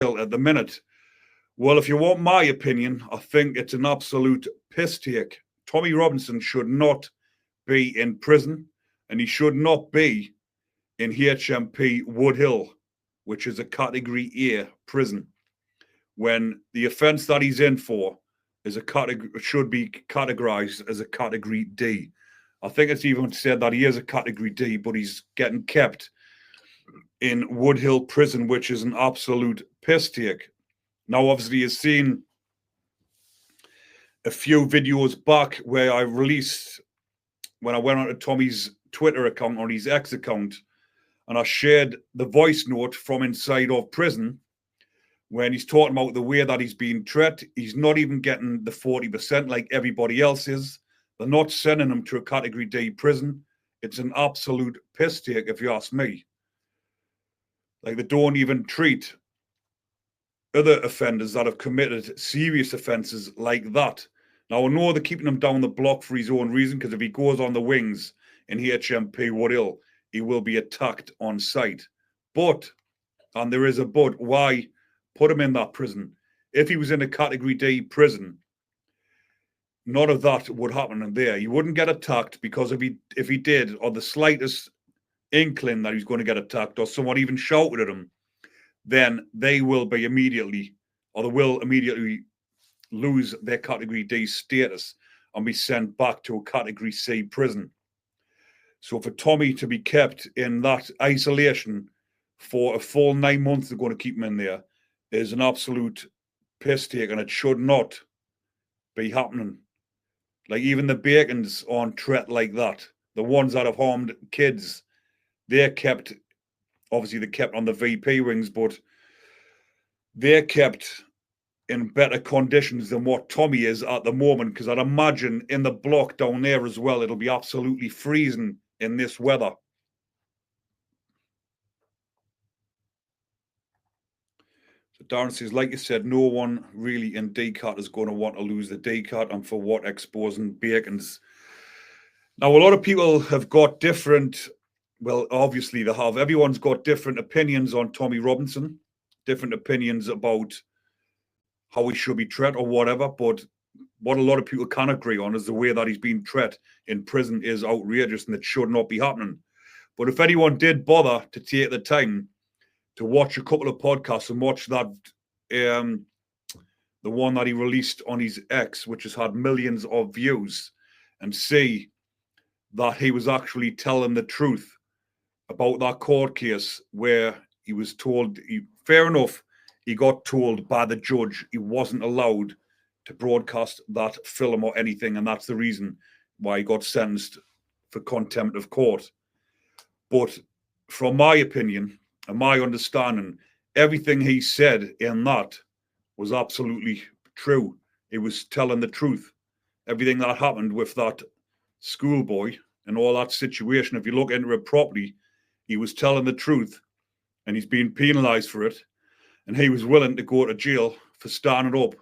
at the minute. Well, if you want my opinion, I think it's an absolute piss take. Tommy Robinson should not be in prison, and he should not be in HMP Woodhill, which is a Category A prison, when the offence that he's in for is a category should be categorised as a Category D. I think it's even said that he is a Category D, but he's getting kept in Woodhill prison, which is an absolute piss take. Now, obviously, you've seen a few videos back where I released when I went onto Tommy's Twitter account or his X account, and I shared the voice note from inside of prison when he's talking about the way that he's being treated. He's not even getting the 40% like everybody else is. They're not sending him to a Category D prison. It's an absolute piss take, if you ask me. Like, they don't even treat other offenders that have committed serious offences like that. Now, I know they're keeping him down the block for his own reason, because if he goes on the wings in HMP Woodhill, he will be attacked on sight. But, and there is a but, why put him in that prison? If he was in a Category D prison, none of that would happen in there. He wouldn't get attacked, because if he did, or the slightest inkling that he's going to get attacked, or someone even shouted at him, then they will immediately lose their Category D status and be sent back to a Category C prison. So for Tommy to be kept in that isolation for a full 9 months, they're going to keep him in there, is an absolute piss take, and it should not be happening. Like, even the Bacons aren't treated like that. The ones that have harmed kids, they're kept, obviously they're kept on the VP wings, but they're kept in better conditions than what Tommy is at the moment, because I'd imagine in the block down there as well, it'll be absolutely freezing in this weather. So Darren says, like you said, no one really in DCAT is going to want to lose the DCAT, and for what, exposing Bacons. Now, a lot of people have got different, well, obviously they have. Everyone's got different opinions on Tommy Robinson, different opinions about how he should be treated or whatever, but what a lot of people can agree on is the way that he's being treated in prison is outrageous, and it should not be happening. But if anyone did bother to take the time to watch a couple of podcasts and watch that, the one that he released on his X, which has had millions of views, and see that he was actually telling the truth about that court case where he was told, fair enough, he got told by the judge he wasn't allowed to broadcast that film or anything, and that's the reason why he got sentenced for contempt of court. But from my opinion and my understanding, everything he said in that was absolutely true. He was telling the truth. Everything that happened with that schoolboy and all that situation, if you look into it properly, he was telling the truth, and he's being penalised for it. And he was willing to go to jail for standing up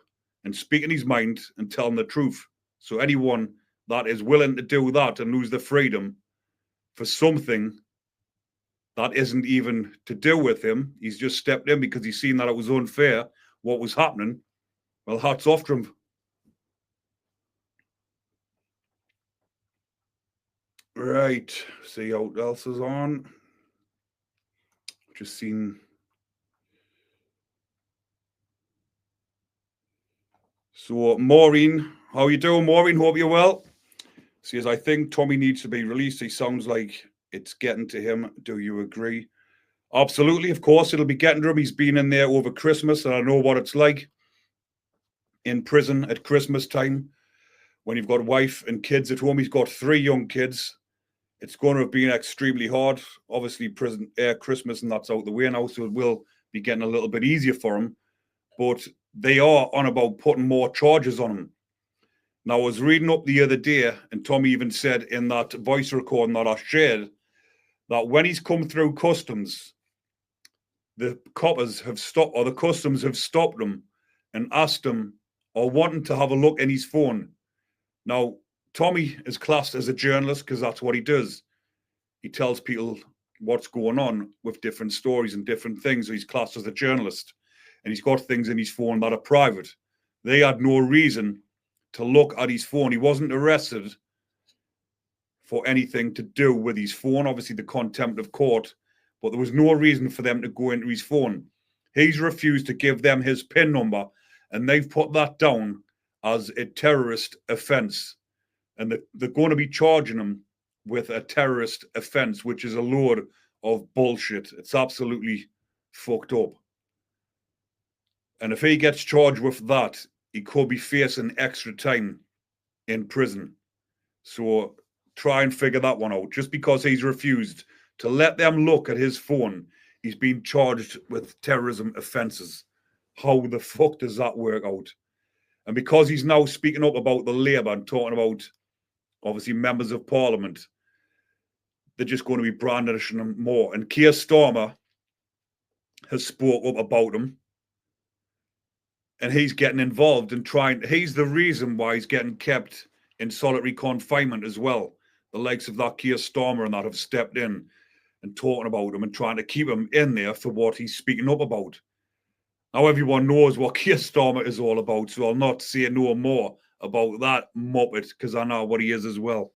and speaking his mind and telling the truth. So anyone that is willing to do that and lose their freedom for something that isn't even to do with him, he's just stepped in because he's seen that it was unfair what was happening, well, hats off to him. Right, see what else is on. Just seen. So, Maureen, how you doing, Maureen? Hope you're well. Says, I think Tommy needs to be released. He sounds like it's getting to him. Do you agree? Absolutely, of course, it'll be getting to him. He's been in there over Christmas, and I know what it's like in prison at Christmas time when you've got a wife and kids at home. He's got 3 young kids. It's going to have been extremely hard. Obviously, prison Christmas, and that's out the way now, so it will be getting a little bit easier for him. But they are on about putting more charges on him. Now, I was reading up the other day, and Tommy even said in that voice recording that I shared that when he's come through customs, the coppers have stopped, or the customs have stopped him and asked him or wanting to have a look in his phone. Now, Tommy is classed as a journalist because that's what he does. He tells people what's going on with different stories and different things. So he's classed as a journalist. and he's got things in his phone that are private. They had no reason to look at his phone. He wasn't arrested for anything to do with his phone, obviously the contempt of court, but there was no reason for them to go into his phone. He's refused to give them his PIN number, and they've put that down as a terrorist offence. And they're going to be charging him with a terrorist offence, which is a load of bullshit. It's absolutely fucked up. And if he gets charged with that, he could be facing extra time in prison. So try and figure that one out. Just because he's refused to let them look at his phone, he's been charged with terrorism offences. How the fuck does that work out? And because he's now speaking up about the Labour and talking about, obviously, members of Parliament, they're just going to be brandishing him more. And Keir Starmer has spoke up about him. And he's getting involved in he's the reason why he's getting kept in solitary confinement as well. The likes of that Keir Starmer and that have stepped in and talking about him and trying to keep him in there for what he's speaking up about. Now everyone knows what Keir Starmer is all about, so I'll not say no more about that muppet because I know what he is as well.